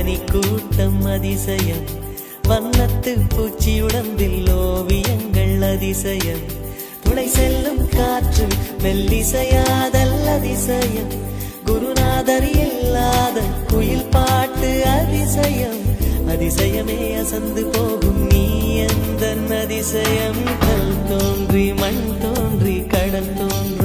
கனி கூட்டம் அதிசயம் வண்ணத்து பூச்சி உடம்பில் ஓவியங்கள் அதிசயம் துளை செல்லும் காற்று மெல்லிசையாதல் அதிசயம் குருநாதர் இல்லாத குயில் பாட்டு அதிசயம் அதிசயமே அசந்து போகும் நீ எந்த அதிசயம் கல் தோன்றி மண் தோன்றி கடல் தோன்றி